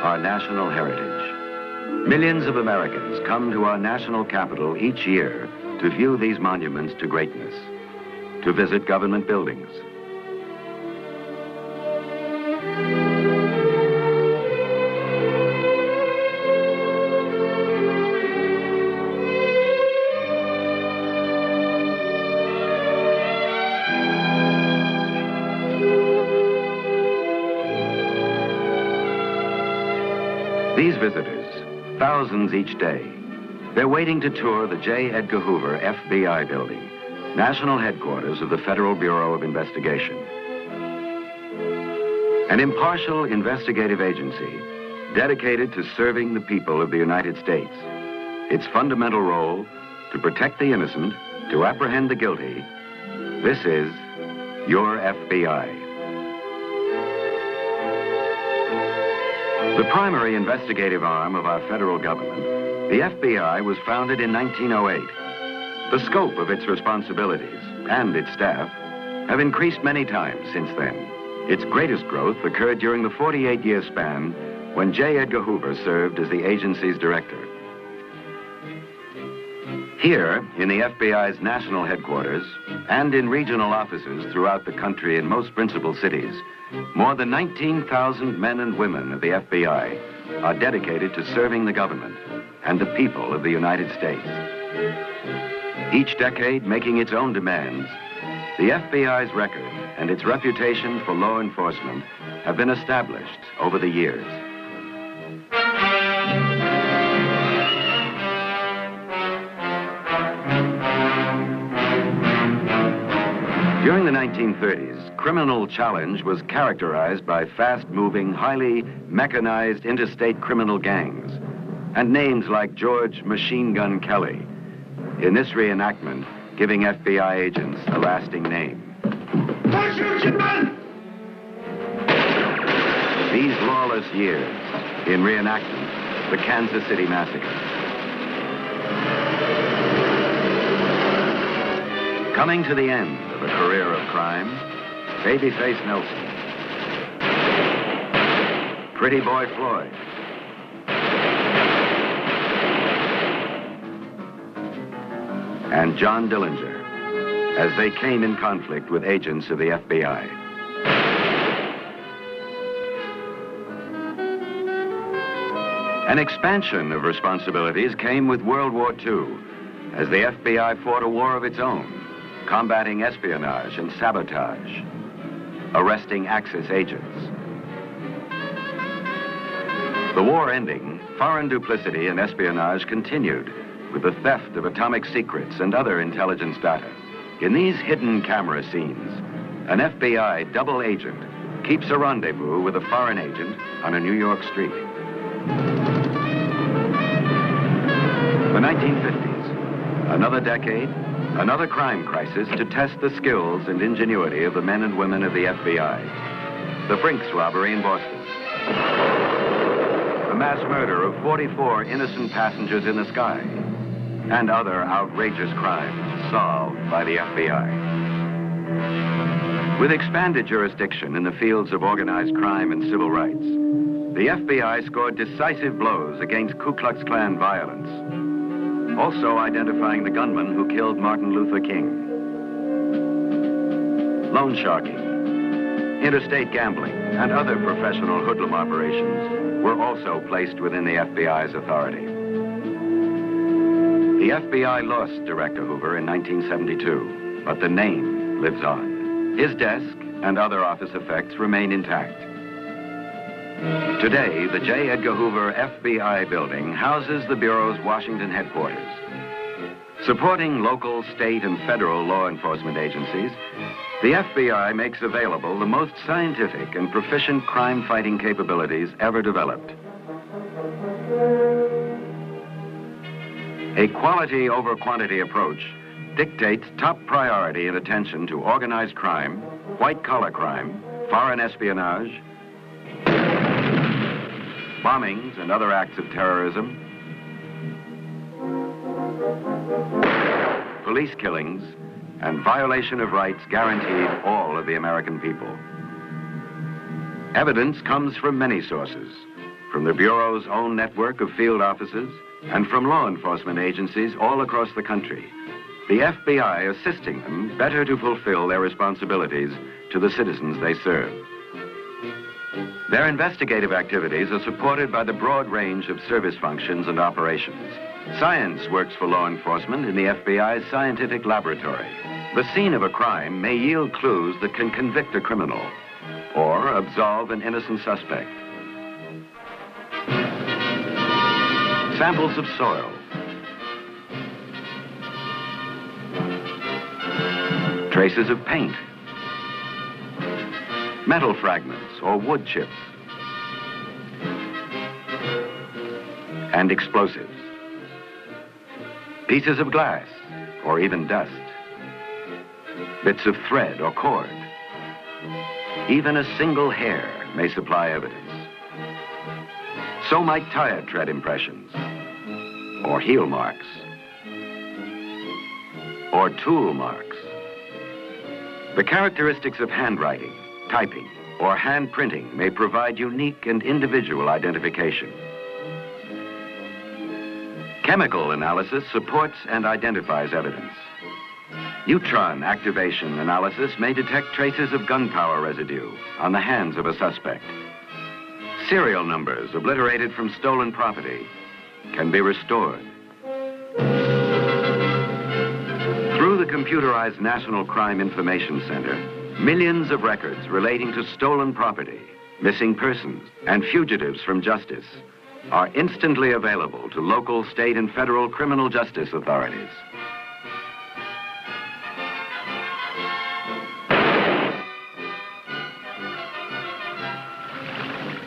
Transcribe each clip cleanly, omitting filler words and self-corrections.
our national heritage. Millions of Americans come to our national capital each year to view these monuments to greatness, to visit government buildings. These visitors, thousands each day, they're waiting to tour the J. Edgar Hoover FBI building, national headquarters of the Federal Bureau of Investigation. An impartial investigative agency dedicated to serving the people of the United States. Its fundamental role, to protect the innocent, to apprehend the guilty. This is your FBI. The primary investigative arm of our federal government, the FBI, was founded in 1908. The scope of its responsibilities and its staff have increased many times since then. Its greatest growth occurred during the 48-year span when J. Edgar Hoover served as the agency's director. Here, in the FBI's national headquarters and in regional offices throughout the country in most principal cities, more than 19,000 men and women of the FBI are dedicated to serving the government and the people of the United States. Each decade making its own demands, the FBI's record and its reputation for law enforcement have been established over the years. During the 1930s, criminal challenge was characterized by fast-moving, highly mechanized interstate criminal gangs and names like George Machine Gun Kelly. In this reenactment, giving FBI agents a lasting name. These lawless years, in reenactment, the Kansas City Massacre. Coming to the end of a career of crime, Babyface Nelson, Pretty Boy Floyd, and John Dillinger, as they came in conflict with agents of the FBI. An expansion of responsibilities came with World War II, as the FBI fought a war of its own, combating espionage and sabotage, arresting Axis agents. The war ending, foreign duplicity and espionage continued with the theft of atomic secrets and other intelligence data. In these hidden camera scenes, an FBI double agent keeps a rendezvous with a foreign agent on a New York street. The 1950s, another decade, another crime crisis to test the skills and ingenuity of the men and women of the FBI. The Brinks robbery in Boston. The mass murder of 44 innocent passengers in the sky. And other outrageous crimes solved by the FBI. With expanded jurisdiction in the fields of organized crime and civil rights, the FBI scored decisive blows against Ku Klux Klan violence, also identifying the gunman who killed Martin Luther King. Loan sharking, interstate gambling, and other professional hoodlum operations were also placed within the FBI's authority. The FBI lost Director Hoover in 1972, but the name lives on. His desk and other office effects remain intact. Today, the J. Edgar Hoover FBI building houses the Bureau's Washington headquarters. Supporting local, state, and federal law enforcement agencies, the FBI makes available the most scientific and proficient crime-fighting capabilities ever developed. A quality over quantity approach dictates top priority and attention to organized crime, white-collar crime, foreign espionage, bombings and other acts of terrorism, police killings, and violation of rights guaranteed all of the American people. Evidence comes from many sources. from the Bureau's own network of field offices and from law enforcement agencies all across the country, the FBI assisting them better to fulfill their responsibilities to the citizens they serve. Their investigative activities are supported by the broad range of service functions and operations. Science works for law enforcement in the FBI's scientific laboratory. The scene of a crime may yield clues that can convict a criminal or absolve an innocent suspect. Samples of soil, traces of paint, metal fragments or wood chips, and explosives, pieces of glass or even dust, bits of thread or cord. Even a single hair may supply evidence. So might tire tread impressions, or heel marks, or tool marks. The characteristics of handwriting, typing, or hand printing may provide unique and individual identification. Chemical analysis supports and identifies evidence. Neutron activation analysis may detect traces of gunpowder residue on the hands of a suspect. Serial numbers obliterated from stolen property can be restored. Through the computerized National Crime Information Center, millions of records relating to stolen property, missing persons, and fugitives from justice are instantly available to local, state, and federal criminal justice authorities.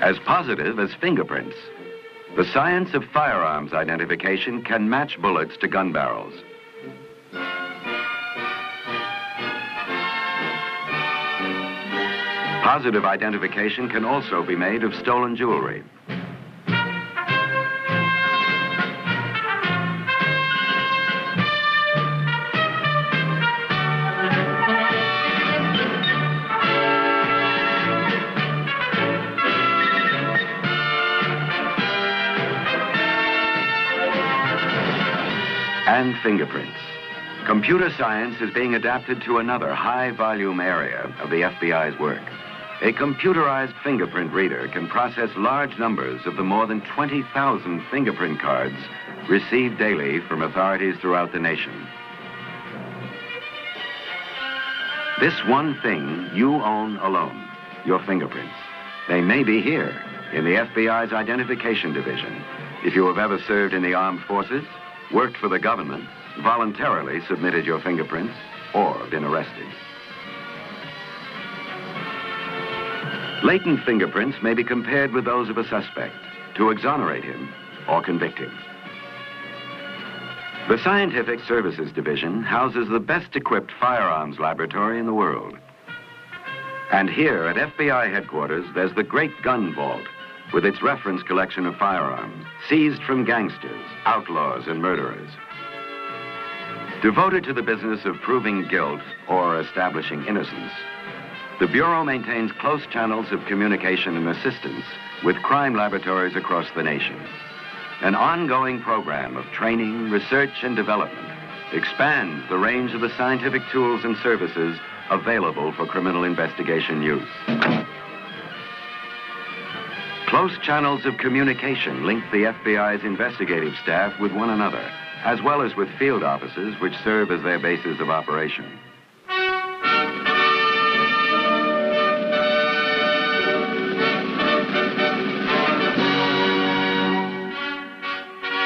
As positive as fingerprints, the science of firearms identification can match bullets to gun barrels. Positive identification can also be made of stolen jewelry. And fingerprints. Computer science is being adapted to another high-volume area of the FBI's work. A computerized fingerprint reader can process large numbers of the more than 20,000 fingerprint cards received daily from authorities throughout the nation. This one thing you own alone, your fingerprints. They may be here in the FBI's Identification Division if you have ever served in the armed forces, worked for the government, voluntarily submitted your fingerprints, or been arrested. Latent fingerprints may be compared with those of a suspect to exonerate him or convict him. The Scientific Services Division houses the best-equipped firearms laboratory in the world. And here at FBI headquarters, there's the Great Gun Vault, with its reference collection of firearms, seized from gangsters, outlaws, and murderers. Devoted to the business of proving guilt or establishing innocence, the Bureau maintains close channels of communication and assistance with crime laboratories across the nation. An ongoing program of training, research, and development expands the range of the scientific tools and services available for criminal investigation use. Close channels of communication link the FBI's investigative staff with one another, as well as with field offices which serve as their bases of operation.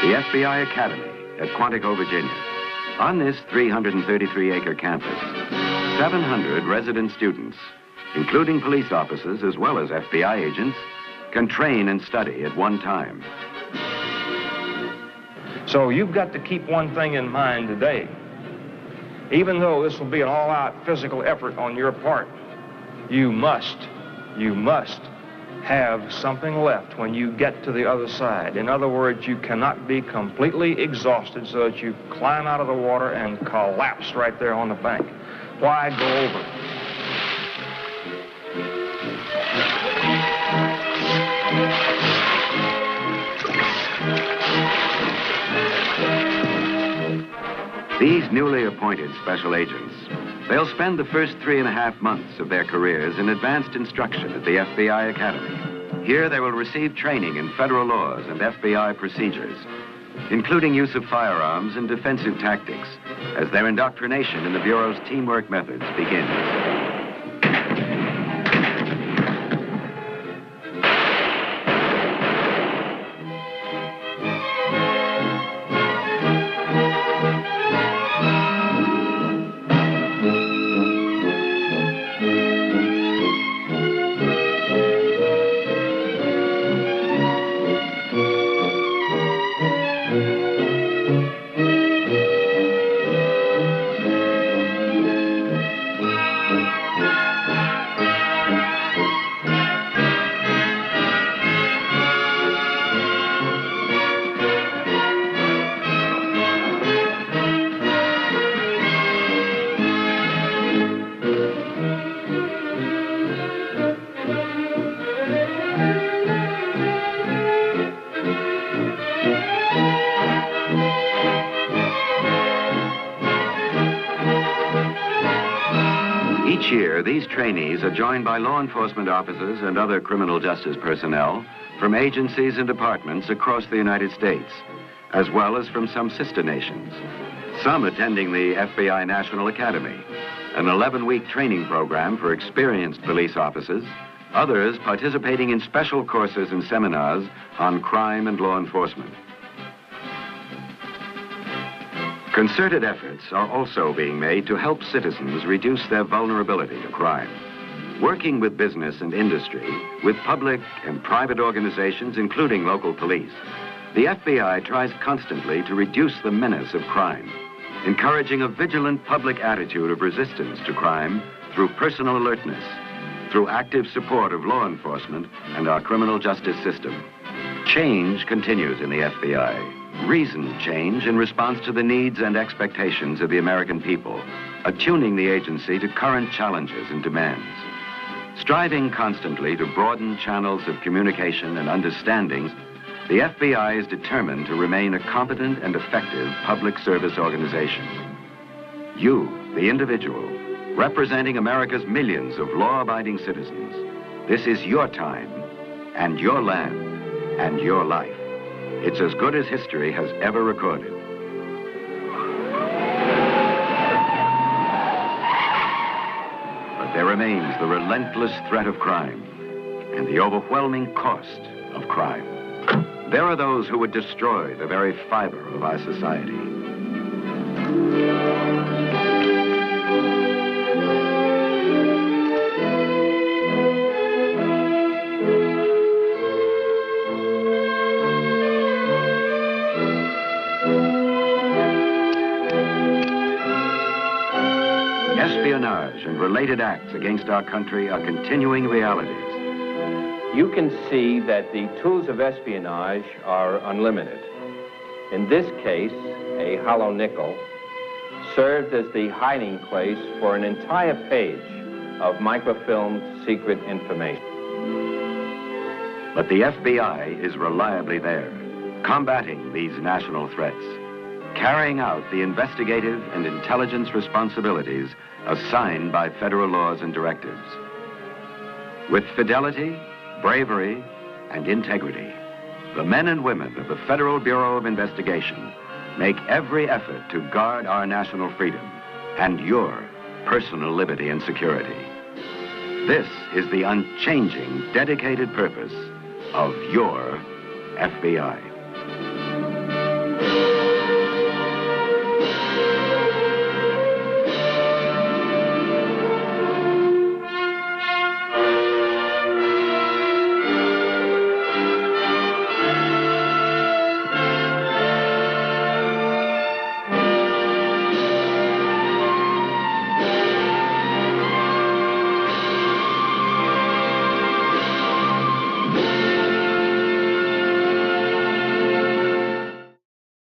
The FBI Academy at Quantico, Virginia. On this 333-acre campus, 700 resident students, including police officers as well as FBI agents, can train and study at one time. So you've got to keep one thing in mind today. Even though this will be an all-out physical effort on your part, you must have something left when you get to the other side. In other words, you cannot be completely exhausted so that you climb out of the water and collapse right there on the bank. Why go over? These newly appointed special agents, they'll spend the first 3.5 months of their careers in advanced instruction at the FBI Academy. Here they will receive training in federal laws and FBI procedures, including use of firearms and defensive tactics, as their indoctrination in the Bureau's teamwork methods begins. Each year, these trainees are joined by law enforcement officers and other criminal justice personnel from agencies and departments across the United States, as well as from some sister nations. Some attending the FBI National Academy, an 11-week training program for experienced police officers, others participating in special courses and seminars on crime and law enforcement. Concerted efforts are also being made to help citizens reduce their vulnerability to crime. Working with business and industry, with public and private organizations, including local police, the FBI tries constantly to reduce the menace of crime, encouraging a vigilant public attitude of resistance to crime through personal alertness, through active support of law enforcement and our criminal justice system. Change continues in the FBI. Reasoned change in response to the needs and expectations of the American people, attuning the agency to current challenges and demands. Striving constantly to broaden channels of communication and understanding, the FBI is determined to remain a competent and effective public service organization. You, the individual, representing America's millions of law-abiding citizens, this is your time and your land and your life. It's as good as history has ever recorded. But there remains the relentless threat of crime and the overwhelming cost of crime. There are those who would destroy the very fiber of our society. Espionage and related acts against our country are continuing realities. You can see that the tools of espionage are unlimited. In this case, a hollow nickel served as the hiding place for an entire page of microfilmed secret information. But the FBI is reliably there, combating these national threats, carrying out the investigative and intelligence responsibilities assigned by federal laws and directives. With fidelity, bravery, and integrity, the men and women of the Federal Bureau of Investigation make every effort to guard our national freedom and your personal liberty and security. This is the unchanging, dedicated purpose of your FBI.